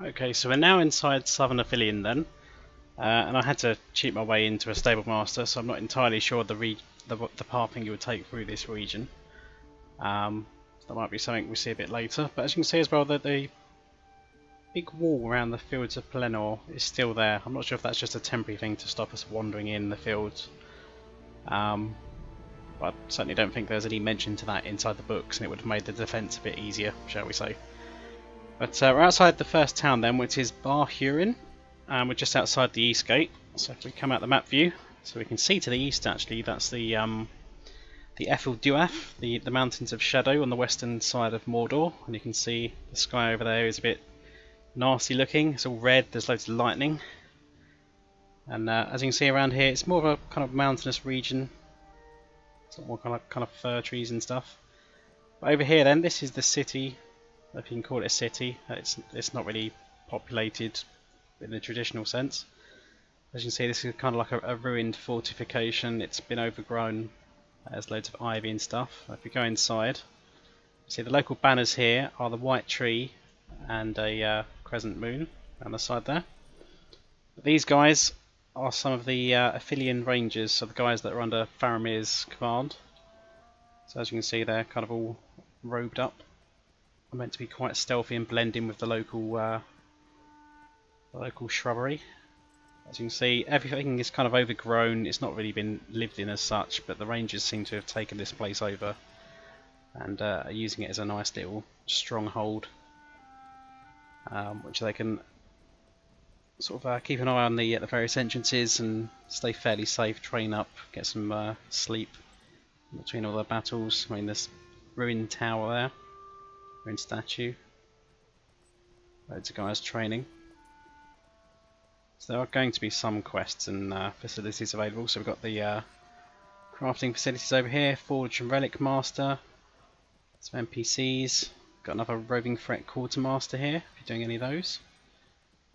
Okay, so we're now inside Southern Ithilien then, and I had to cheat my way into a stable master, so I'm not entirely sure the pathing you would take through this region. That might be something we see a bit later, but as you can see as well that the big wall around the fields of Pelennor is still there. I'm not sure if that's just a temporary thing to stop us wandering in the fields. But I certainly don't think there's any mention to that inside the books, and it would have made the defence a bit easier, shall we say. But we're outside the first town then, which is Balthelion, and we're just outside the east gate. So if we come out the map view, so we can see to the east actually, that's the Duath, the Mountains of Shadow on the western side of Mordor, and you can see the sky over there is a bit nasty looking. It's all red, there's loads of lightning, and as you can see around here, it's more of a kind of mountainous region. It's more kind of fir trees and stuff. But over here then, this is the city, if you can call it a city. It's not really populated in the traditional sense. As you can see, this is kind of like a ruined fortification. It's been overgrown. There's loads of ivy and stuff. If we go inside, see the local banners here are the white tree and a crescent moon on the side there. But these guys are some of the Ithilien Rangers, so the guys that are under Faramir's command. So as you can see, they're kind of all robed up. They're meant to be quite stealthy and blend in with the local shrubbery. As you can see, everything is kind of overgrown. It's not really been lived in as such, but the Rangers seem to have taken this place over and are using it as a nice little stronghold, which they can sort of keep an eye on the various entrances and stay fairly safe, train up, get some sleep between all the battles. I mean, there's ruined tower there, ruined statue, loads of guys training. So there are going to be some quests and facilities available. So we've got the crafting facilities over here, Forge and Relic Master, some NPCs, got another Roving Threat Quartermaster here if you're doing any of those.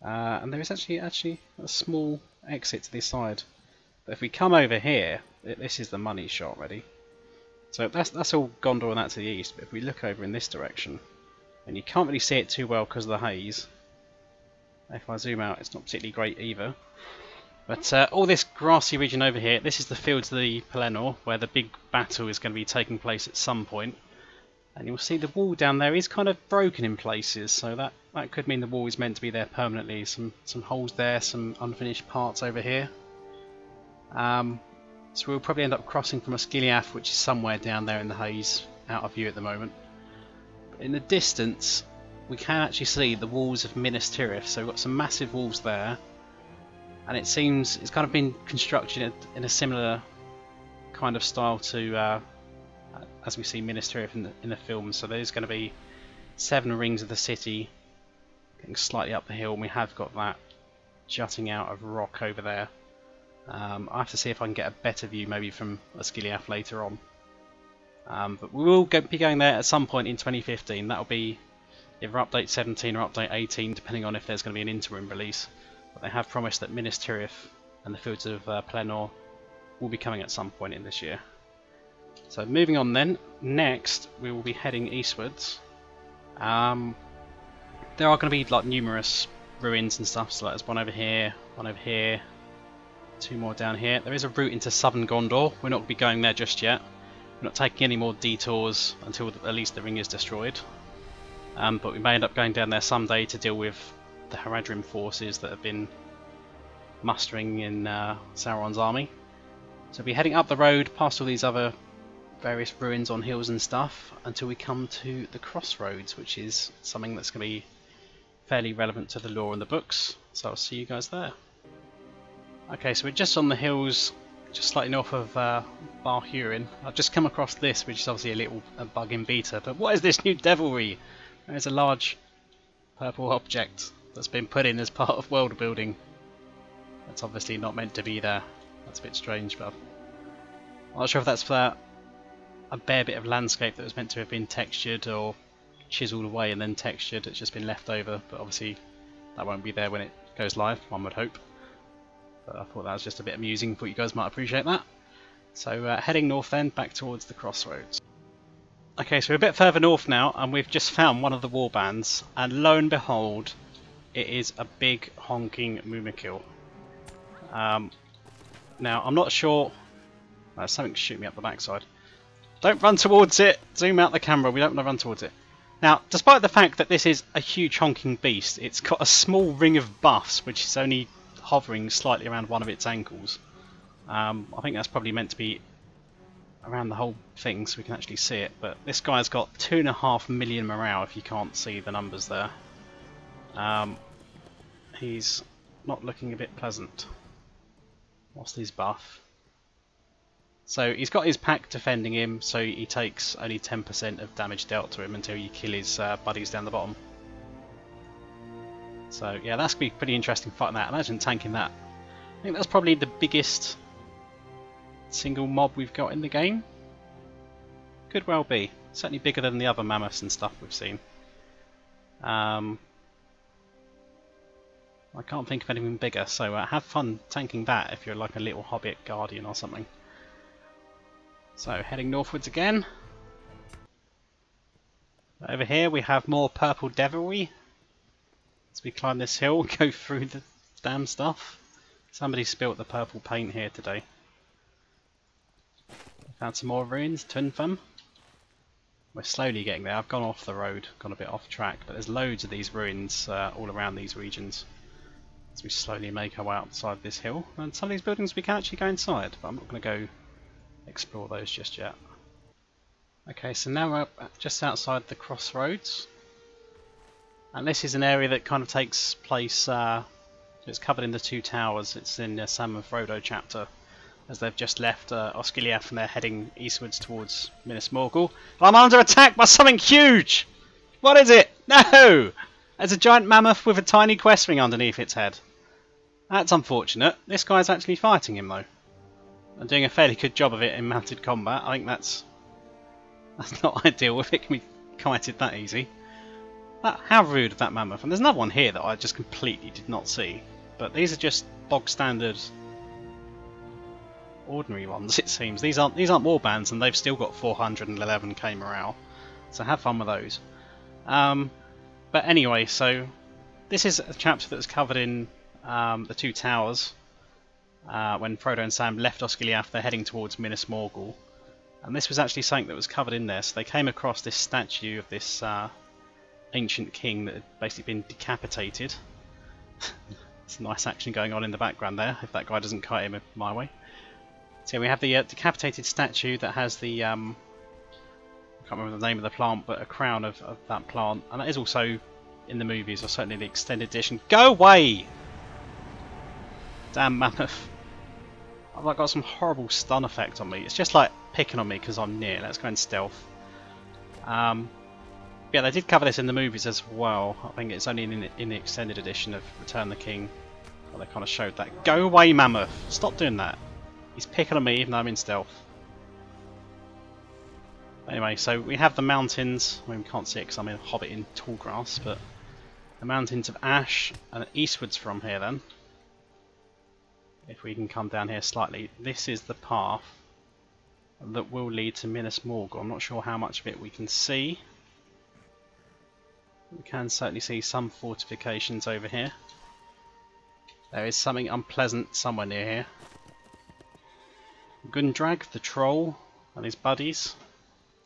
And there is actually a small exit to this side. But if we come over here, this is the money shot ready. So that's all Gondor and that to the east. But if we look over in this direction, and you can't really see it too well because of the haze. If I zoom out, it's not particularly great either. But all this grassy region over here, this is the fields of the Pelennor, where the big battle is going to be taking place at some point. And you'll see the wall down there is kind of broken in places, so that could mean the wall is meant to be there permanently. Some holes there, some unfinished parts over here. So we'll probably end up crossing from Osgiliath, which is somewhere down there in the haze, out of view at the moment. But in the distance, we can actually see the walls of Minas Tirith, so we've got some massive walls there, and it seems it's kind of been constructed in a similar kind of style to as we see Minas Tirith in the film. So there's going to be 7 rings of the city getting slightly up the hill, and we have got that jutting out of rock over there. I have to see if I can get a better view maybe from Osgiliath later on, but we will be going there at some point in 2015. That'll be either update 17 or update 18, depending on if there's going to be an interim release. But they have promised that Minas Tirith and the fields of Pelennor will be coming at some point in this year. So moving on then, next we will be heading eastwards. There are going to be like numerous ruins and stuff, so there's one over here, 2 more down here. There is a route into Southern Gondor. We're not going to be going there just yet. We're not taking any more detours until at least the ring is destroyed. But we may end up going down there someday to deal with the Haradrim forces that have been mustering in Sauron's army. So we'll be heading up the road past all these other various ruins on hills and stuff until we come to the crossroads, which is something that's going to be fairly relevant to the lore in the books. So I'll see you guys there. Okay, so we're just on the hills, just slightly north of Balthelion. I've just come across this, which is obviously a bug in beta, but what is this new devilry? There's a large purple object that's been put in as part of world building. That's obviously not meant to be there. That's a bit strange, but I'm not sure if that's a bare bit of landscape that was meant to have been textured or chiseled away and then textured. It's just been left over, but obviously that won't be there when it goes live, one would hope. But I thought that was just a bit amusing. Thought you guys might appreciate that. So heading north then, back towards the crossroads. Okay, so we're a bit further north now, and we've just found one of the warbands, and lo and behold, it is a big honking Mumakil. Now I'm not sure. Something shooting me up the backside. Don't run towards it. Zoom out the camera. We don't want to run towards it. Now, despite the fact that this is a huge honking beast, it's got a small ring of buffs, which is only hovering slightly around one of its ankles. I think that's probably meant to be around the whole thing so we can actually see it. But this guy's got 2.5 million morale if you can't see the numbers there. He's not looking a bit pleasant. What's his buff? So he's got his pack defending him, so he takes only 10% of damage dealt to him until you kill his buddies down the bottom. So yeah, that's going to be pretty interesting fighting that. Imagine tanking that. I think that's probably the biggest single mob we've got in the game. Could well be. Certainly bigger than the other mammoths and stuff we've seen. I can't think of anything bigger, so have fun tanking that if you're like a little hobbit guardian or something. So heading northwards again. Over here we have more purple devilry. As we climb this hill, go through the damn stuff. Somebody spilt the purple paint here today. Found some more ruins, Tunfam. We're slowly getting there. I've gone off the road, gone a bit off track, but there's loads of these ruins all around these regions. As we slowly make our way outside this hill. And some of these buildings we can actually go inside, but I'm not going to go explore those just yet. Okay, so now we're just outside the crossroads, and this is an area that kind of takes place. It's covered in the two towers. It's in the Sam of Frodo chapter, as they've just left Osgiliath and they're heading eastwards towards Minas Morgul. I'm under attack by something huge. What is it? No! There's a giant mammoth with a tiny quest ring underneath its head. That's unfortunate. This guy's actually fighting him though. I'm doing a fairly good job of it in mounted combat. I think that's not ideal if it can be kited that easy. How rude of that mammoth. And there's another one here that I just completely did not see. But these are just bog standard, ordinary ones it seems. These aren't warbands, and they've still got 411k morale. So have fun with those. But anyway, so this is a chapter that was covered in the two towers. When Frodo and Sam left Osgiliath, they're heading towards Minas Morgul, and this was actually something that was covered in there. So they came across this statue of this ancient king that had basically been decapitated. There's nice action going on in the background there, if that guy doesn't kite him my way. So we have the decapitated statue that has the I can't remember the name of the plant, but a crown of that plant, and that is also in the movies, or certainly the extended edition. Go away! Damn mammoth. I've got some horrible stun effect on me. It's just like picking on me because I'm near. Let's go in stealth. Yeah, they did cover this in the movies as well. I think it's only in the extended edition of Return the King where they kind of showed that. Go away, mammoth! Stop doing that. He's picking on me even though I'm in stealth. Anyway, so we have the mountains. I mean, we can't see it because I'm in Hobbit in tall grass, but the mountains of Ash, and eastwards from here then. If we can come down here slightly, this is the path that will lead to Minas Morgul. I'm not sure how much of it we can see. We can certainly see some fortifications over here. There is something unpleasant somewhere near here. Gundrag, the troll, and his buddies.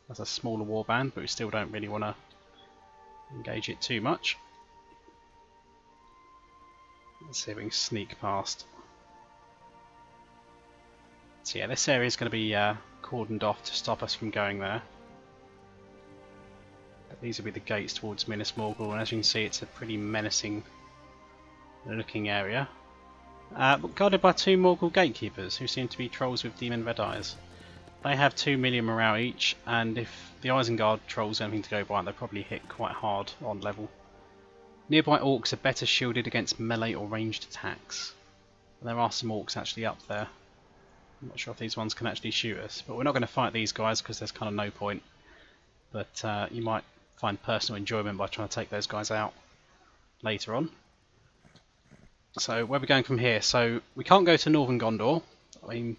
That's a smaller warband, but we still don't really want to engage it too much. Let's see if we can sneak past. So yeah, this area is going to be cordoned off to stop us from going there. But these will be the gates towards Minas Morgul, and as you can see, it's a pretty menacing looking area. But guarded by two Morgul gatekeepers, who seem to be trolls with demon red eyes. They have 2 million morale each, and if the Isengard trolls are anything to go by, they probably hit quite hard on level. Nearby orcs are better shielded against melee or ranged attacks. And there are some orcs actually up there. I'm not sure if these ones can actually shoot us, but we're not going to fight these guys because there's kind of no point. But you might find personal enjoyment by trying to take those guys out later on. So where are we going from here? So we can't go to Northern Gondor. I mean,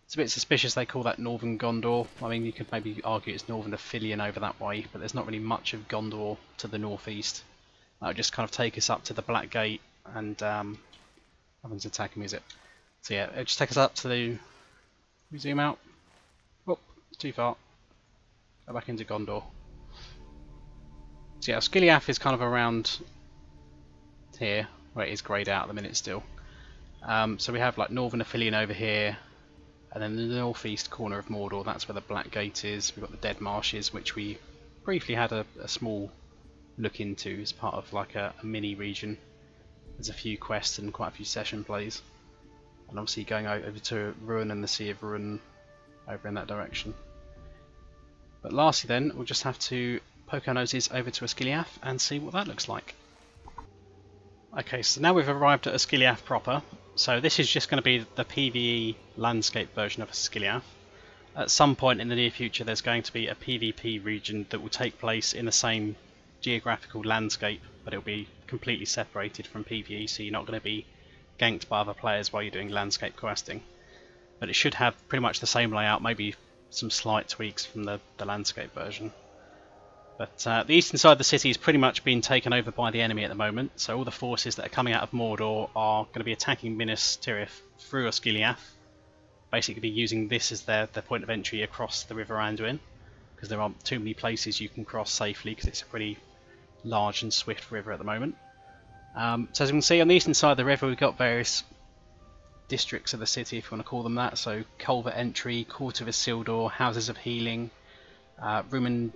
it's a bit suspicious they call that Northern Gondor. I mean, you could maybe argue it's Northern Ithilien over that way, but there's not really much of Gondor to the northeast. That'll just kind of take us up to the Black Gate, and nothing's attacking me, is it? So yeah, it'll just take us up to the... We zoom out. Oh, too far. Go back into Gondor. So yeah, Osgiliath is kind of around here, where it is greyed out at the minute still. So we have like Northern Ithilien over here, and then the northeast corner of Mordor, that's where the Black Gate is. We've got the Dead Marshes, which we briefly had a small look into as part of like a mini region. There's a few quests and quite a few session plays. And obviously going over to Ruin and the Sea of Ruin over in that direction. But lastly then, we'll just have to poke our noses over to Osgiliath and see what that looks like. Okay, so now we've arrived at Osgiliath proper. So this is just going to be the PvE landscape version of Osgiliath. At some point in the near future there's going to be a PvP region that will take place in the same geographical landscape, but it'll be completely separated from PvE, so you're not going to be ganked by other players while you're doing landscape questing. But it should have pretty much the same layout, maybe some slight tweaks from the landscape version. But the eastern side of the city is pretty much being taken over by the enemy at the moment, so all the forces that are coming out of Mordor are going to be attacking Minas Tirith through Osgiliath, basically using this as their point of entry across the River Anduin, because there aren't too many places you can cross safely because it's a pretty large and swift river at the moment. So as you can see on the eastern side of the river we've got various districts of the city, if you want to call them that, so Culver Entry, Court of Isildur, Houses of Healing, Rumen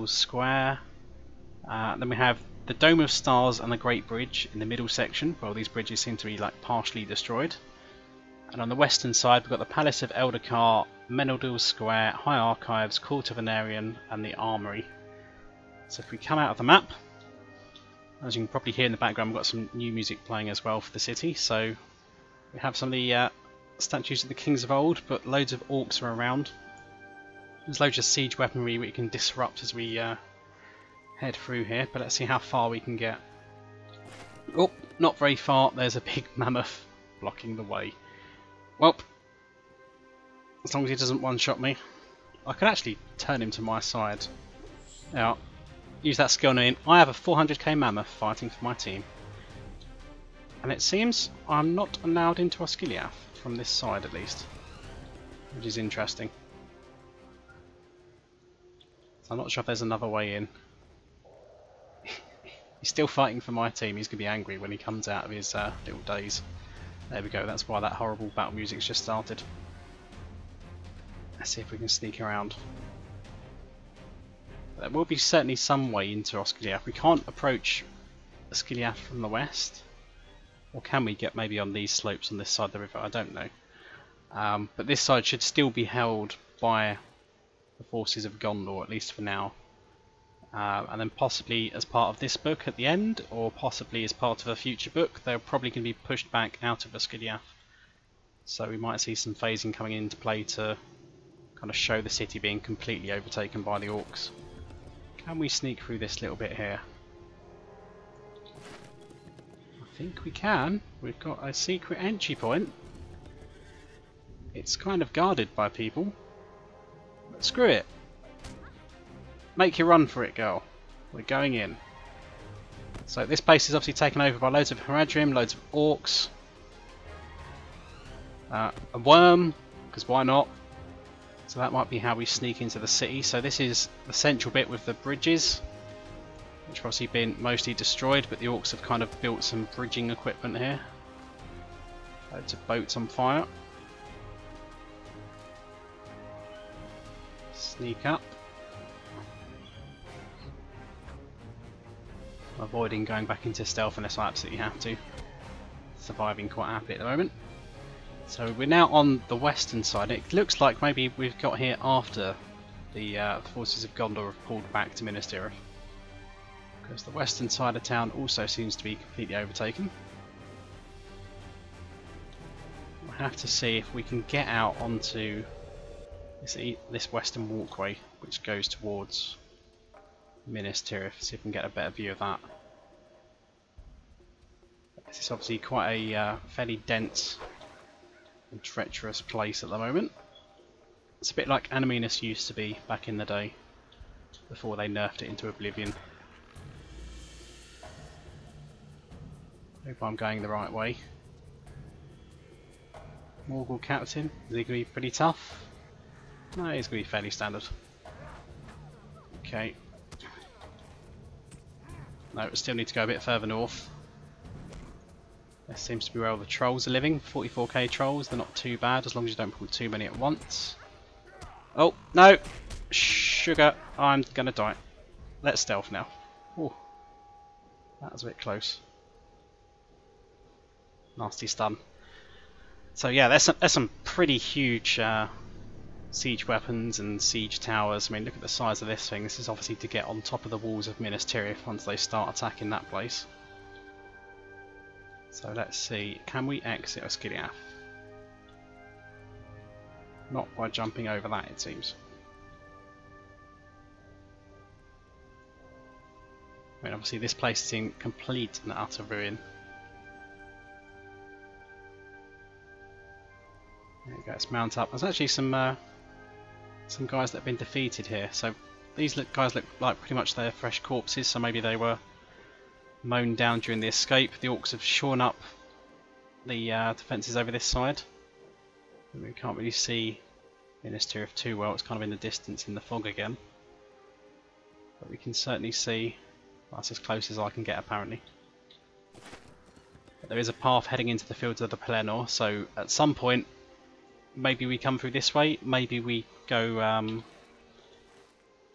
Square. Then we have the Dome of Stars and the Great Bridge in the middle section. Well, these bridges seem to be like partially destroyed. And on the western side we've got the Palace of Eldercar, Meneldur Square, High Archives, Court of Anarion and the Armory. So if we come out of the map, as you can probably hear in the background, we've got some new music playing as well for the city. So we have some of the statues of the kings of old, but loads of orcs are around. There's loads of siege weaponry we can disrupt as we head through here, but let's see how far we can get. Oh, not very far. There's a big mammoth blocking the way. Well, as long as he doesn't one-shot me. I can actually turn him to my side. Now, use that skill name. I have a 400k mammoth fighting for my team. And it seems I'm not allowed into Osgiliath, from this side at least. Which is interesting. I'm not sure if there's another way in. He's still fighting for my team. He's going to be angry when he comes out of his little daze. There we go. That's why that horrible battle music's just started. Let's see if we can sneak around. There will be certainly some way into Osgiliath. We can't approach Osgiliath from the west. Or can we get maybe on these slopes on this side of the river? I don't know. But this side should still be held by the forces of Gondor, at least for now. And then possibly as part of this book at the end, or possibly as part of a future book, they're probably going to be pushed back out of Osgiliath. So we might see some phasing coming into play to kind of show the city being completely overtaken by the orcs. Can we sneak through this little bit here? I think we can. We've got a secret entry point. It's kind of guarded by people. But screw it. Make your run for it, girl. We're going in. So this place is obviously taken over by loads of Haradrim, loads of orcs. A worm, because why not? So that might be how we sneak into the city. So this is the central bit with the bridges, which have obviously been mostly destroyed, but the orcs have kind of built some bridging equipment here. Loads of boats on fire. Sneak up. Avoiding going back into stealth unless I absolutely have to. Surviving quite happily at the moment. So we're now on the western side. It looks like maybe we've got here after the forces of Gondor have pulled back to Minas Tirith, because the western side of town also seems to be completely overtaken. We'll have to see if we can get out onto this western walkway which goes towards Minas Tirith, see if we can get a better view of that. This is obviously quite a fairly dense and treacherous place at the moment. It's a bit like Minas used to be back in the day, before they nerfed it into oblivion. Hope I'm going the right way. Morgul captain, is he going to be pretty tough? No, he's going to be fairly standard. Okay. No, we still need to go a bit further north. This seems to be where all the trolls are living. 44k trolls, they're not too bad as long as you don't pull too many at once. Oh, no! Sugar, I'm going to die. Let's stealth now. Ooh. That was a bit close. Nasty stun. So yeah, there's some pretty huge siege weapons and siege towers. I mean, look at the size of this thing. This is obviously to get on top of the walls of Minas Tirith once they start attacking that place. So let's see, can we exit Osgiliath? Not by jumping over that, it seems. I mean, obviously this place is in complete and utter ruin. There you go, let's mount up. There's actually some guys that have been defeated here. So these guys look like pretty much they're fresh corpses, so maybe they were mown down during the escape. The orcs have shorn up the defences over this side. We can't really see Minas Tirith too well, it's kind of in the distance in the fog again. But we can certainly see, well, that's as close as I can get apparently. But there is a path heading into the fields of the Pelennor, so at some point maybe we come through this way, maybe we go,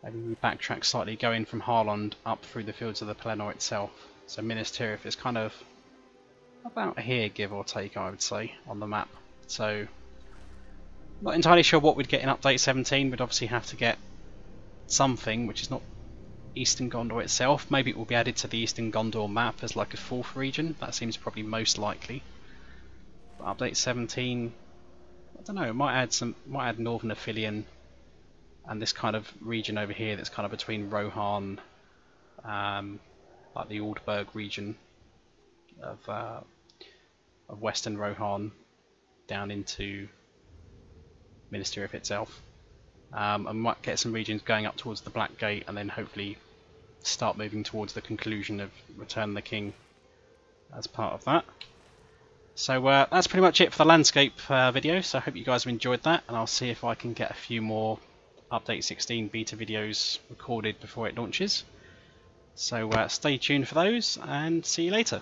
maybe we backtrack slightly, go in from Harland up through the fields of the Pelennor itself. So Minas Tirith is kind of about here, give or take, I would say, on the map. So, not entirely sure what we'd get in update 17. We'd obviously have to get something, which is not Eastern Gondor itself. Maybe it will be added to the Eastern Gondor map as like a fourth region. That seems probably most likely. But update 17, I don't know. It might add Northern Ithilien and this kind of region over here that's kind of between Rohan, like the Aldburg region of Western Rohan down into Minas Tirith itself. And might get some regions going up towards the Black Gate and then hopefully start moving towards the conclusion of Return of the King as part of that. So that's pretty much it for the landscape video, so I hope you guys have enjoyed that, and I'll see if I can get a few more Update 16 beta videos recorded before it launches. So stay tuned for those, and see you later.